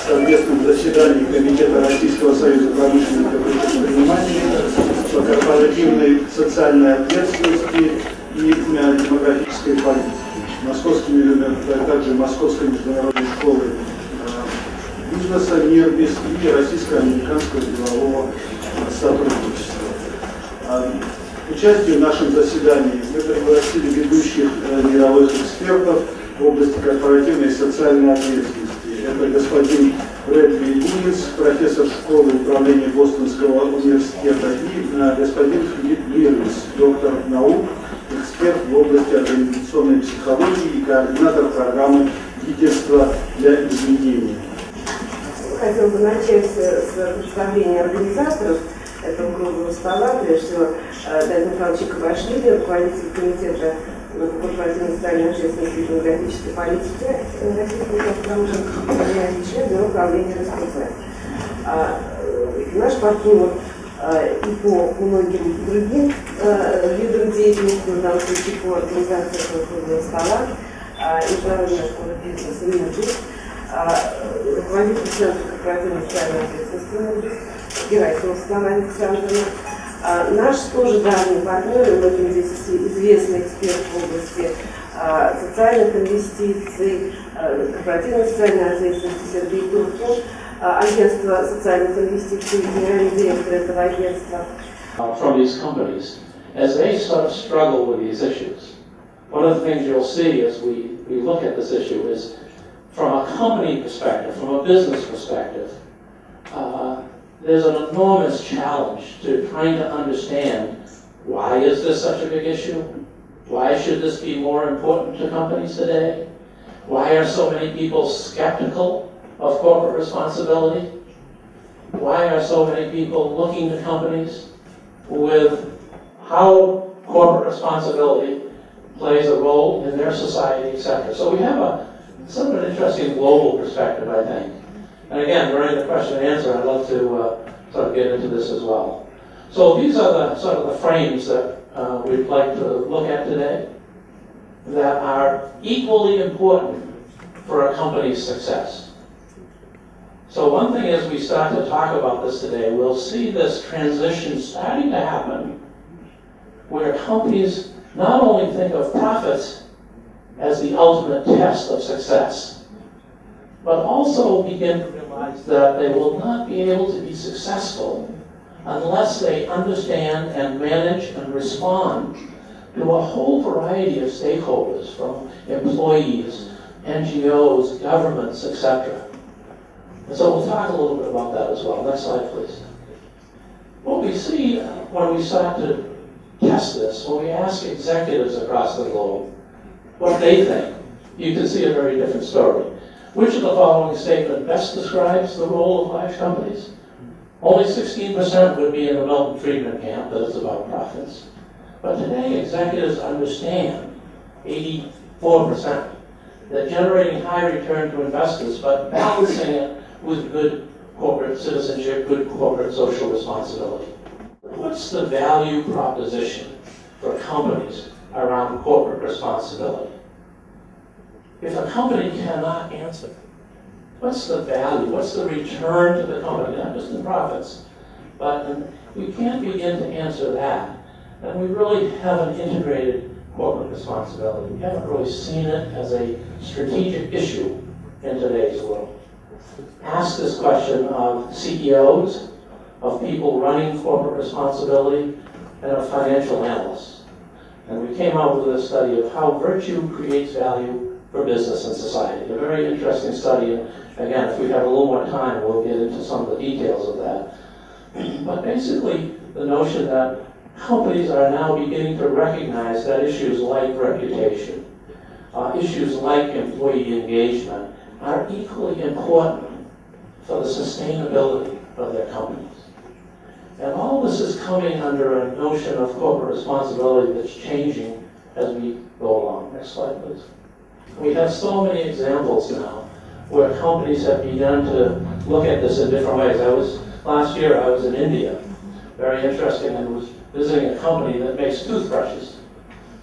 Совместном заседании Комитета Российского союза промышленных предпринимателей по корпоративной социальной ответственности и демографической политике, также Московской международной школы бизнеса МИРБИС и Российско-американского делового сотрудничества. Участие в нашем заседании мы пригласили ведущих мировых экспертов в области корпоративной и социальной ответственности. Это господин Брэдли Гугинс, профессор школы управления Бостонского университета, и господин МИРОВОЙ, доктор наук, эксперт в области организационной психологии и координатор программы лидерства для изменения. Хотел бы начать с представления организаторов этого круглого стола, прежде всего Давида Михайловича Кабашвили, руководитель комитета корпоративной социальной ответственности и демографической политики Российского промышленного предприятия, член бюро управления РОСТ. Наш партнер и по многим другим видам деятельности, в данном случае по организации этого круглого стола, Международная школа бизнеса МИРБИС, руководитель Центра корпоративной социальной ответственности МИРБИС, Герасимов Светлана Александровна. Наш тоже давний партнер, и многим здесь известный эксперт в области социальных инвестиций, корпоративной социальной ответственности Сергей Туркин, агентство социальных инвестиций, генеральный директор этого агентства. From these companies, as they sort of struggle with these issues, one of the things you'll see as we look at this issue is from a company perspective, from a business perspective, there's an enormous challenge to trying to understand why is this such a big issue? Why should this be more important to companies today? Why are so many people skeptical of corporate responsibility? Why are so many people looking to companies with how corporate responsibility plays a role in their society, etc.? So we have a sort of an interesting global perspective, I think. And again, during the question and answer, I'd love to sort of get into this as well. So these are the sort of the frames that we'd like to look at today that are equally important for a company's success. So one thing as we start to talk about this today, we'll see this transition starting to happen where companies not only think of profits as the ultimate test of success, but also begin to realize that they will not be able to be successful unless they understand and manage and respond to a whole variety of stakeholders, from employees, NGOs, governments, etc. And so we'll talk a little bit about that as well. Next slide, please. What we see when we start to test this, when we ask executives across the globe what they think, you can see a very different story. Which of the following statement best describes the role of large companies? Only 16% would be in the Milton Friedman camp, that it's about profits. But today, executives understand, 84%, that generating high return to investors, but balancing it with good corporate citizenship, good corporate social responsibility. What's the value proposition for companies around corporate responsibility? If a company cannot answer, what's the value, what's the return to the company, not just in profits, but we can't begin to answer that, then we really haven't integrated corporate responsibility. We haven't really seen it as a strategic issue in today's world. Ask this question of CEOs, of people running corporate responsibility, and of financial analysts. And we we came out with a study of how virtue creates value for business and society. A very interesting study, and again, if we have a little more time, we'll get into some of the details of that. But basically, the notion that companies are now beginning to recognize that issues like reputation, issues like employee engagement are equally important for the sustainability of their companies. And all this is coming under a notion of corporate responsibility that's changing as we go along. Next slide, please. We have so many examples now where companies have begun to look at this in different ways. Last year I was in India, very interesting, and was visiting a company that makes toothbrushes.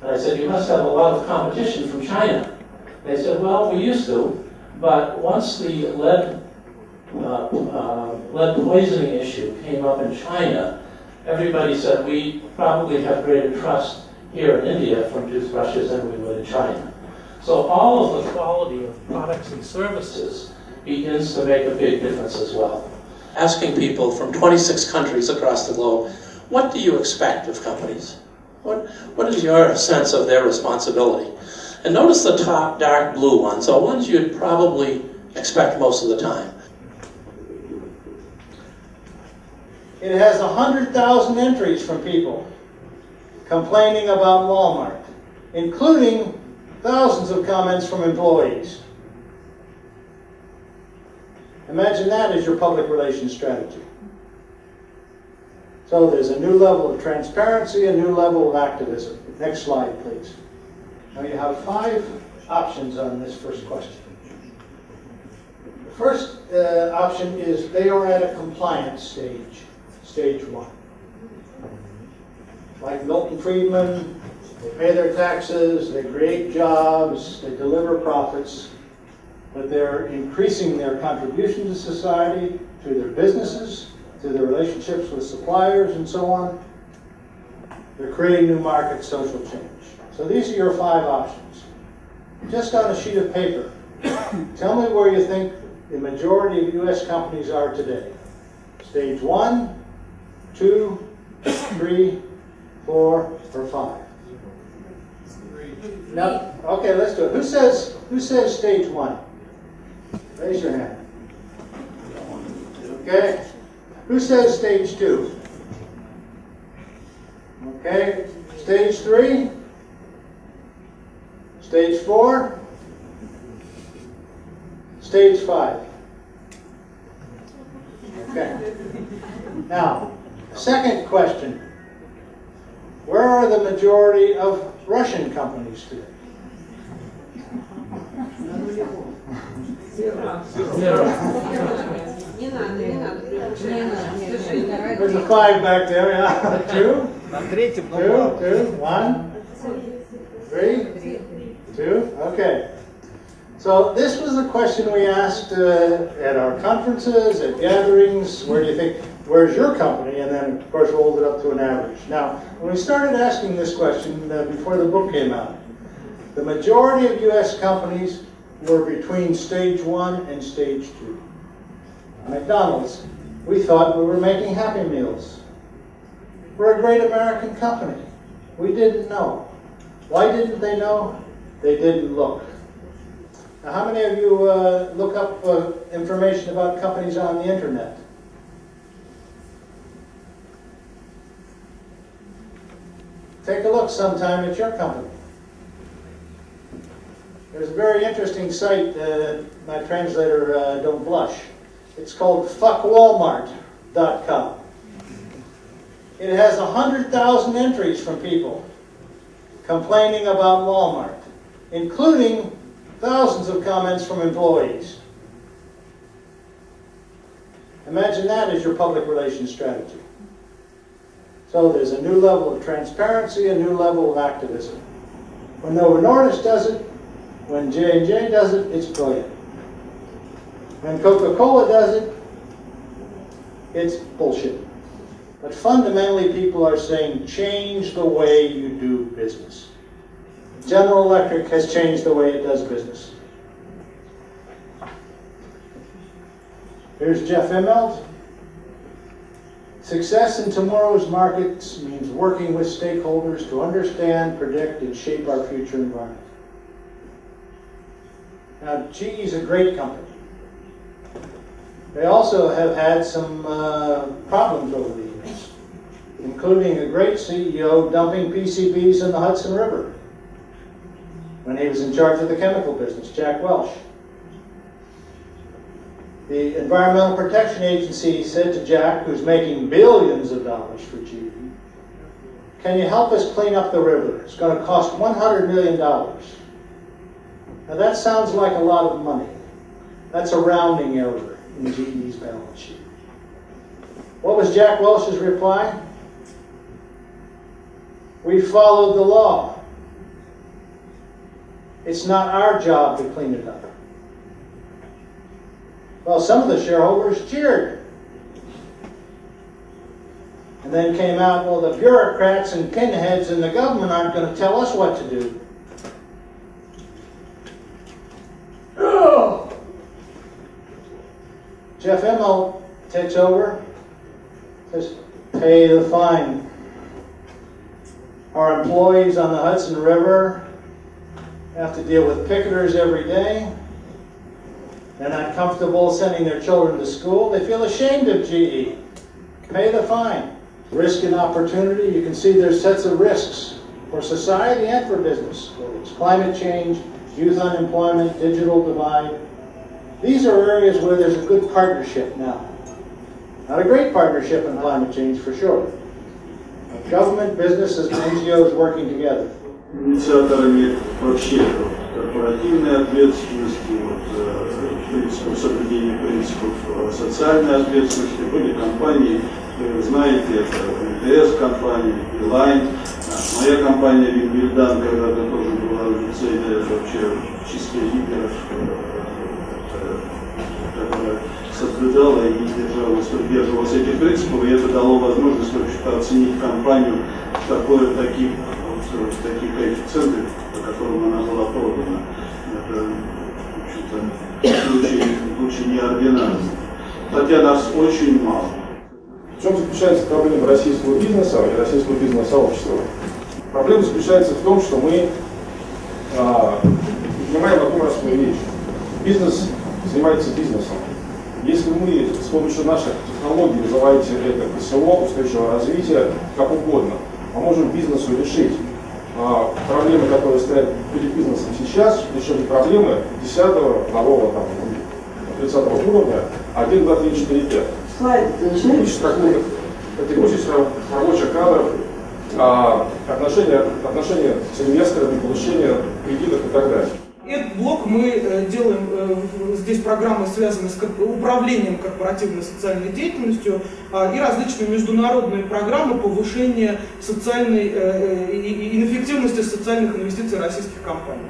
And I said, you must have a lot of competition from China. They said, well, we used to, but once the lead poisoning issue came up in China, everybody said we probably have greater trust here in India from toothbrushes than we would in China. So all of the quality of products and services begins to make a big difference as well. Asking people from 26 countries across the globe, what do you expect of companies? What is your sense of their responsibility? And notice the top dark blue ones, so ones you'd probably expect most of the time. It has 100,000 entries from people complaining about Walmart, including thousands of comments from employees. Imagine that as your public relations strategy. So there's a new level of transparency, a new level of activism. Next slide, please. Now you have 5 options on this first question. The first option is they are at a compliance stage, stage 1. Like Milton Friedman, they pay their taxes, they create jobs, they deliver profits, but they're increasing their contribution to society, to their businesses, to their relationships with suppliers and so on. They're creating new markets, social change. So these are your 5 options. Just on a sheet of paper, tell me where you think the majority of U.S. companies are today. Stage 1, 2, 3, 4, or 5. No? Okay, let's do it. Who says stage 1? Raise your hand. Okay. Who says stage 2? Okay. Stage 3? Stage 4? Stage 5? Okay. Now, second question. Where are the majority of Russian companies today? There's a 5 back there, yeah. 2, 1, 3, 2, okay. So this was a question we asked at our conferences, at gatherings. Where do you think, where's your company? And then, of course, rolled it up to an average. Now, when we started asking this question before the book came out, the majority of U.S. companies were between stage 1 and stage 2. McDonald's, we thought we were making Happy Meals. We're a great American company. We didn't know. Why didn't they know? They didn't look. Now, how many of you look up information about companies on the internet? Take a look sometime at your company. There's a very interesting site, my translator, don't blush. It's called fuckwalmart.com. It has 100,000 entries from people complaining about Walmart, including thousands of comments from employees. Imagine that as your public relations strategy. So there's a new level of transparency, a new level of activism. When Novo Nordisk does it, when J&J does it, it's brilliant. When Coca-Cola does it, it's bullshit. But fundamentally, people are saying, change the way you do business. General Electric has changed the way it does business. Here's Jeff Immelt. Success in tomorrow's markets means working with stakeholders to understand, predict, and shape our future environment. Now, GE is a great company. They also have had some problems over the years, including a great CEO dumping PCBs in the Hudson River when he was in charge of the chemical business, Jack Welch. The Environmental Protection Agency said to Jack, who's making billions of dollars for GE, "Can you help us clean up the river? It's going to cost $100 million. Now that sounds like a lot of money. That's a rounding error in GE's balance sheet. What was Jack Welch's reply? "We followed the law. It's not our job to clean it up." Well, some of the shareholders cheered. And then came out, well, the bureaucrats and pinheads in the government aren't going to tell us what to do. Oh! Jeff Immelt takes over, says, "Pay the fine. Our employees on the Hudson River have to deal with picketers every day. They're not comfortable sending their children to school. They feel ashamed of GE. Pay the fine." Risk and opportunity. You can see there's sets of risks for society and for business. Whether it's climate change, youth unemployment, digital divide. These are areas where there's a good partnership now. Not a great partnership in climate change for sure. Government, businesses, and NGOs working together. Инициаторами вообще корпоративной ответственности, принципов соблюдения принципов социальной ответственности были компании, вы знаете, это МТС компания, Билайн, моя компания Вильдан, когда-то тоже была в цели вообще числе лидеров, которая соблюдала и держалась этих принципов, и это дало возможность вообще оценить компанию в таких коэффициентах, по которым она была продана. Это, в общем-то, случай неординарный. Хотя нас очень мало. В чем заключается проблема российского бизнеса и российского бизнес-сообщества? Проблема заключается в том, что мы понимаем одну простую вещь. Бизнес занимается бизнесом. Если мы с помощью наших технологий, называйте это КСО, устойчивого развития, как угодно, поможем бизнесу решить проблемы, которые стоят перед бизнесом сейчас, решили проблемы 10-го, 2-го, 30-го уровня, 1, 2, 3, 4, 5. Текущих трактовок, текущих рабочих кадров, отношения с инвесторами, получение кредитов и так далее. Этот блок мы делаем, здесь программы, связанные с управлением корпоративной социальной деятельностью и различные международные программы повышения социальной и эффективности социальных инвестиций российских компаний.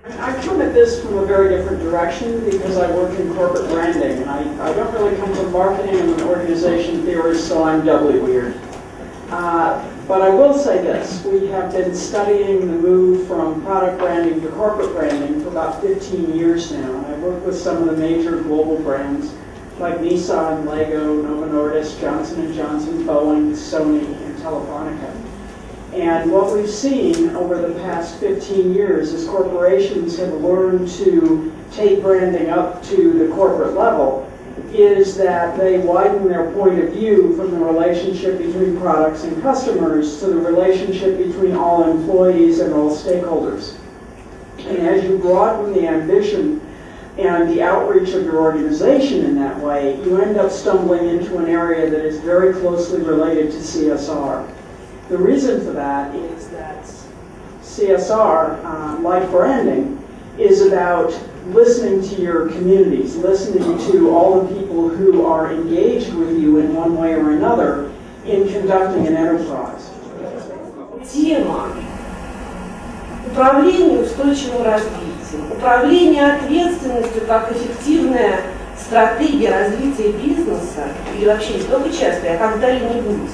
I come at this from a very different direction because I work in corporate branding. And I don't really come from marketing. I'm an organization theorist, so I'm doubly weird. But I will say this, we have been studying the move from product branding to corporate branding for about 15 years now. And I work with some of the major global brands like Nissan, Lego, Novo Nordisk, Johnson & Johnson, Boeing, Sony, and Telefonica. And what we've seen over the past 15 years is corporations have learned to take branding up to the corporate level is that they widen their point of view from the relationship between products and customers to the relationship between all employees and all stakeholders. And as you broaden the ambition and the outreach of your organization in that way, you end up stumbling into an area that is very closely related to CSR. The reason for that is that CSR, like branding, is about listening to your communities, listening to all the people who are engaged with you in one way or another in conducting an enterprise. Тема управления устойчивым развитием, управление ответственностью как эффективная стратегия развития бизнеса, или вообще не только частная, а когда-нибудь,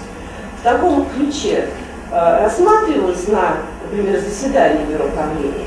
в таком ключе рассматривалось на, например, заседании бюро управления.